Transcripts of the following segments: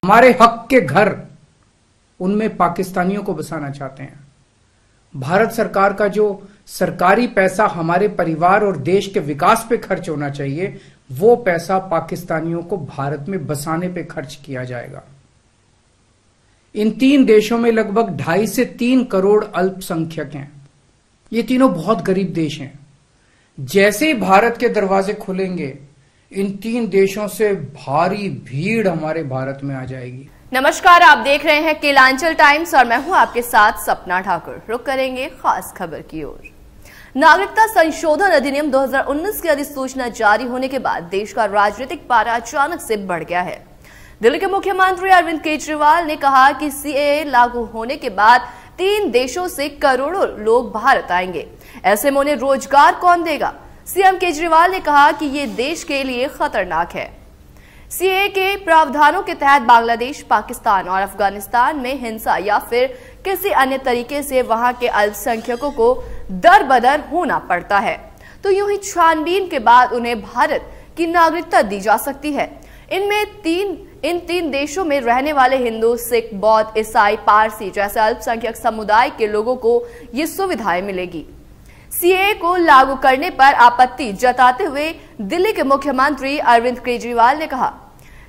हमारे हक के घर उनमें पाकिस्तानियों को बसाना चाहते हैं। भारत सरकार का जो सरकारी पैसा हमारे परिवार और देश के विकास पे खर्च होना चाहिए, वो पैसा पाकिस्तानियों को भारत में बसाने पे खर्च किया जाएगा। इन 3 देशों में लगभग 2.5 से 3 करोड़ अल्पसंख्यक हैं। ये तीनों बहुत गरीब देश हैं। जैसे ही भारत के दरवाजे खुलेंगे, इन 3 देशों से भारी भीड़ हमारे भारत में आ जाएगी। नमस्कार, आप देख रहे हैं केलांचल टाइम्स और मैं हूं आपके साथ सपना ठाकुर। रुक करेंगे खास खबर की ओर। नागरिकता संशोधन अधिनियम 2019 की अधिसूचना जारी होने के बाद देश का राजनीतिक पारा अचानक से बढ़ गया है। दिल्ली के मुख्यमंत्री अरविंद केजरीवाल ने कहा कि सीएए लागू होने के बाद 3 देशों से करोड़ों लोग भारत आएंगे। ऐसे में उन्हें रोजगार कौन देगा? सीएम केजरीवाल ने कहा कि ये देश के लिए खतरनाक है। सीएए के प्रावधानों के तहत बांग्लादेश, पाकिस्तान और अफगानिस्तान में हिंसा या फिर किसी अन्य तरीके से वहां के अल्पसंख्यकों को दर बदर होना पड़ता है, तो यूं ही छानबीन के बाद उन्हें भारत की नागरिकता दी जा सकती है। इन 3 देशों में रहने वाले हिंदू, सिख, बौद्ध, ईसाई, पारसी जैसे अल्पसंख्यक समुदाय के लोगों को ये सुविधाएं मिलेगी। सीएए को लागू करने पर आपत्ति जताते हुए दिल्ली के मुख्यमंत्री अरविंद केजरीवाल ने कहा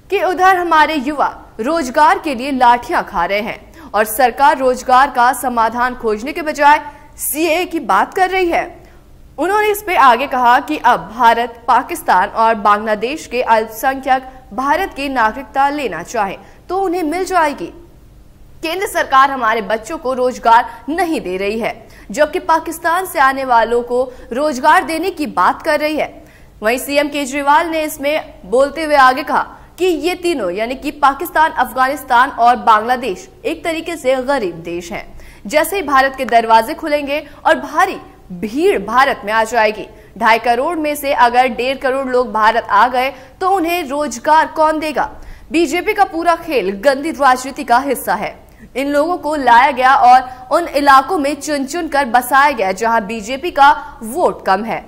कि उधर हमारे युवा रोजगार के लिए लाठियां खा रहे हैं और सरकार रोजगार का समाधान खोजने के बजाय सीएए की बात कर रही है। उन्होंने इस पे आगे कहा कि अब भारत, पाकिस्तान और बांग्लादेश के अल्पसंख्यक भारत की नागरिकता लेना चाहें तो उन्हें मिल जाएगी। केंद्र सरकार हमारे बच्चों को रोजगार नहीं दे रही है, जबकि पाकिस्तान से आने वालों को रोजगार देने की बात कर रही है। वहीं सीएम केजरीवाल ने इसमें बोलते हुए आगे कहा कि ये तीनों यानी कि पाकिस्तान, अफगानिस्तान और बांग्लादेश एक तरीके से गरीब देश हैं। जैसे ही भारत के दरवाजे खुलेंगे और भारी भीड़ भारत में आ जाएगी। 2.5 करोड़ में से अगर 1.5 करोड़ लोग भारत आ गए तो उन्हें रोजगार कौन देगा? बीजेपी का पूरा खेल गंदी राजनीति का हिस्सा है। इन लोगों को लाया गया और उन इलाकों में चुन चुन कर बसाया गया जहां बीजेपी का वोट कम है।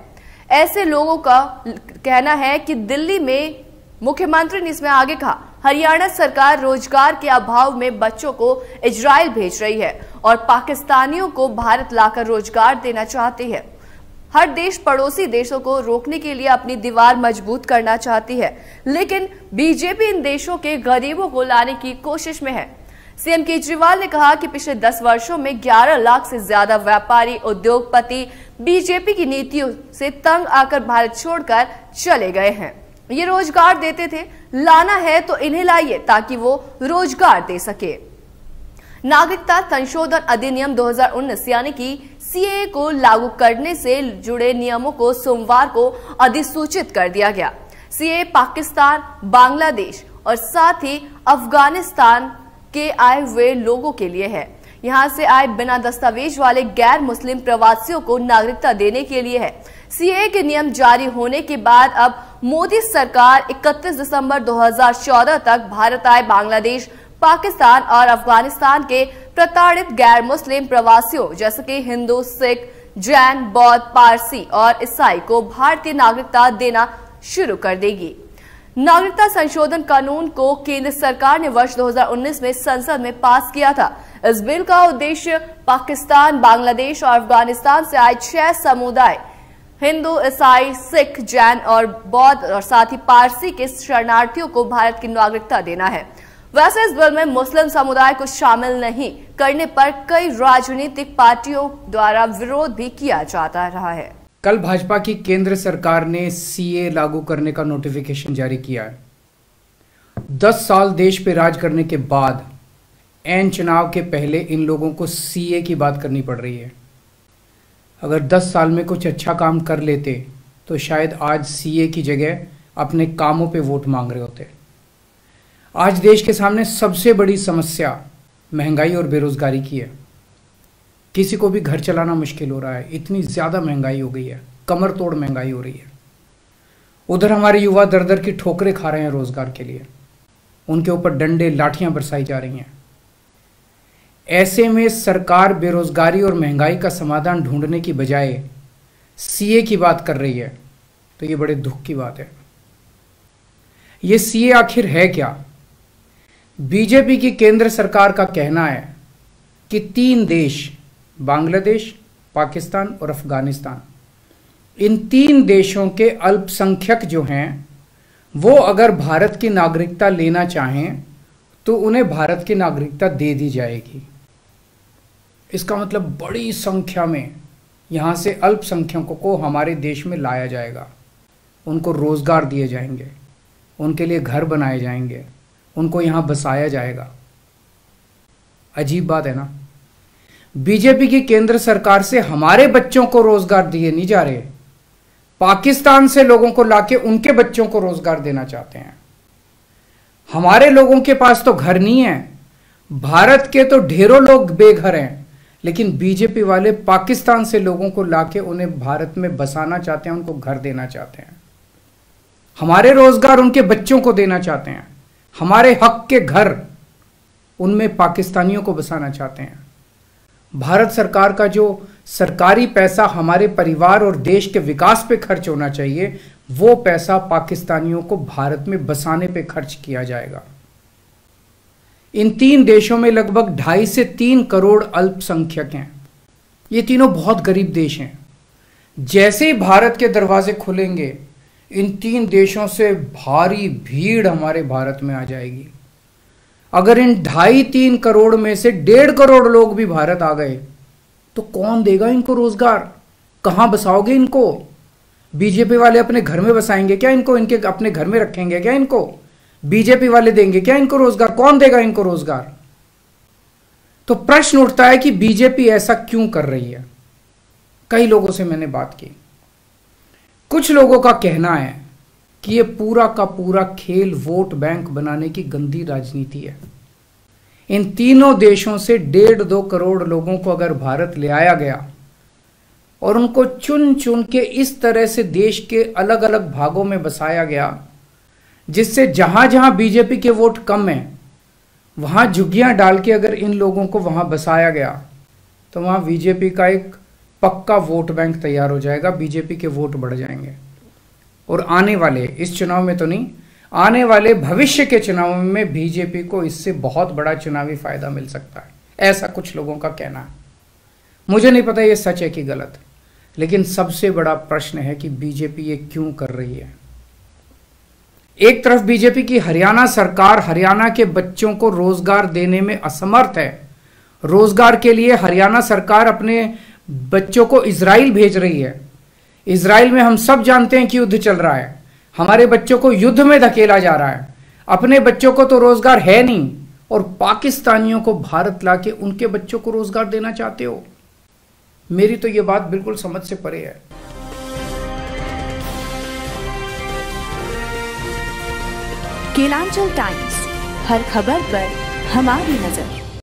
ऐसे लोगों का कहना है कि दिल्ली में मुख्यमंत्री ने इसमें आगे कहा, हरियाणा सरकार रोजगार के अभाव में बच्चों को इजराइल भेज रही है और पाकिस्तानियों को भारत लाकर रोजगार देना चाहती है। हर देश पड़ोसी देशों को रोकने के लिए अपनी दीवार मजबूत करना चाहती है, लेकिन बीजेपी इन देशों के गरीबों को लाने की कोशिश में है। सीएम केजरीवाल ने कहा कि पिछले 10 वर्षों में 11 लाख से ज्यादा व्यापारी, उद्योगपति बीजेपी की नीतियों से तंग आकर भारत छोड़कर चले गए हैं। ये रोजगार देते थे, लाना है तो इन्हें लाइए ताकि वो रोजगार दे सके। नागरिकता संशोधन अधिनियम 2019 यानी कि सीएए को लागू करने से जुड़े नियमों को सोमवार को अधिसूचित कर दिया गया। सीएए पाकिस्तान, बांग्लादेश और साथ ही अफगानिस्तान के आए हुए लोगों के लिए है। यहां से आए बिना दस्तावेज वाले गैर मुस्लिम प्रवासियों को नागरिकता देने के लिए है। सीएए के नियम जारी होने के बाद अब मोदी सरकार 31 दिसंबर 2014 तक भारत आए बांग्लादेश, पाकिस्तान और अफगानिस्तान के प्रताड़ित गैर मुस्लिम प्रवासियों जैसे कि हिंदू, सिख, जैन, बौद्ध, पारसी और ईसाई को भारतीय नागरिकता देना शुरू कर देगी। नागरिकता संशोधन कानून को केंद्र सरकार ने वर्ष 2019 में संसद में पास किया था। इस बिल का उद्देश्य पाकिस्तान, बांग्लादेश और अफगानिस्तान से आए 6 समुदाय हिंदू, ईसाई, सिख, जैन और बौद्ध और साथ ही पारसी के शरणार्थियों को भारत की नागरिकता देना है। वैसे इस बिल में मुस्लिम समुदाय को शामिल नहीं करने पर कई राजनीतिक पार्टियों द्वारा विरोध भी किया जाता रहा है। कल भाजपा की केंद्र सरकार ने सीए लागू करने का नोटिफिकेशन जारी किया है। 10 साल देश पे राज करने के बाद ऐन चुनाव के पहले इन लोगों को सीए की बात करनी पड़ रही है। अगर 10 साल में कुछ अच्छा काम कर लेते तो शायद आज सीए की जगह अपने कामों पे वोट मांग रहे होते। आज देश के सामने सबसे बड़ी समस्या महंगाई और बेरोजगारी की है। किसी को भी घर चलाना मुश्किल हो रहा है, इतनी ज़्यादा महंगाई हो गई है, कमर तोड़ महंगाई हो रही है। उधर हमारे युवा दर दर की ठोकरें खा रहे हैं रोजगार के लिए, उनके ऊपर डंडे लाठियां बरसाई जा रही हैं। ऐसे में सरकार बेरोजगारी और महंगाई का समाधान ढूंढने की बजाय सीए की बात कर रही है, तो ये बड़े दुख की बात है। ये सीए आखिर है क्या? बीजेपी की केंद्र सरकार का कहना है कि 3 देश, बांग्लादेश, पाकिस्तान और अफगानिस्तान, इन 3 देशों के अल्पसंख्यक जो हैं वो अगर भारत की नागरिकता लेना चाहें तो उन्हें भारत की नागरिकता दे दी जाएगी। इसका मतलब बड़ी संख्या में यहाँ से अल्पसंख्यकों को हमारे देश में लाया जाएगा, उनको रोजगार दिए जाएंगे, उनके लिए घर बनाए जाएंगे, उनको यहाँ बसाया जाएगा। अजीब बात है ना। बीजेपी की केंद्र सरकार से हमारे बच्चों को रोजगार दिए नहीं जा रहे, पाकिस्तान से लोगों को लाके उनके बच्चों को रोजगार देना चाहते हैं। हमारे लोगों के पास तो घर नहीं है, भारत के तो ढेरों लोग बेघर हैं, लेकिन बीजेपी वाले पाकिस्तान से लोगों को लाके उन्हें भारत में बसाना चाहते हैं, उनको घर देना चाहते हैं। हमारे रोजगार उनके बच्चों को देना चाहते हैं, हमारे हक के घर उनमें पाकिस्तानियों को बसाना चाहते हैं। भारत सरकार का जो सरकारी पैसा हमारे परिवार और देश के विकास पे खर्च होना चाहिए, वो पैसा पाकिस्तानियों को भारत में बसाने पे खर्च किया जाएगा। इन 3 देशों में लगभग 2.5 से 3 करोड़ अल्पसंख्यक हैं। ये तीनों बहुत गरीब देश हैं। जैसे ही भारत के दरवाजे खुलेंगे, इन 3 देशों से भारी भीड़ हमारे भारत में आ जाएगी। अगर इन 2.5-3 करोड़ में से 1.5 करोड़ लोग भी भारत आ गए तो कौन देगा इनको रोजगार? कहां बसाओगे इनको? बीजेपी वाले अपने घर में बसाएंगे क्या इनको? इनके अपने घर में रखेंगे क्या इनको? बीजेपी वाले देंगे क्या इनको रोजगार? कौन देगा इनको रोजगार? तो प्रश्न उठता है कि बीजेपी ऐसा क्यों कर रही है। कई लोगों से मैंने बात की, कुछ लोगों का कहना है कि ये पूरा का पूरा खेल वोट बैंक बनाने की गंदी राजनीति है। इन तीनों देशों से 1.5-2 करोड़ लोगों को अगर भारत ले आया गया और उनको चुन चुन के इस तरह से देश के अलग अलग भागों में बसाया गया, जिससे जहां जहां बीजेपी के वोट कम हैं वहां झुग्गियां डाल के अगर इन लोगों को वहां बसाया गया तो वहां बीजेपी का एक पक्का वोट बैंक तैयार हो जाएगा, बीजेपी के वोट बढ़ जाएंगे। और आने वाले इस चुनाव में तो नहीं, आने वाले भविष्य के चुनाव में बीजेपी को इससे बहुत बड़ा चुनावी फायदा मिल सकता है, ऐसा कुछ लोगों का कहना है। मुझे नहीं पता ये सच है कि गलत, लेकिन सबसे बड़ा प्रश्न है कि बीजेपी ये क्यों कर रही है। एक तरफ बीजेपी की हरियाणा सरकार हरियाणा के बच्चों को रोजगार देने में असमर्थ है। रोजगार के लिए हरियाणा सरकार अपने बच्चों को इजराइल भेज रही है। इजराइल में हम सब जानते हैं कि युद्ध चल रहा है, हमारे बच्चों को युद्ध में धकेला जा रहा है। अपने बच्चों को तो रोजगार है नहीं और पाकिस्तानियों को भारत लाके उनके बच्चों को रोजगार देना चाहते हो। मेरी तो ये बात बिल्कुल समझ से परे है। केलांचल टाइम्स, हर खबर पर हमारी नजर।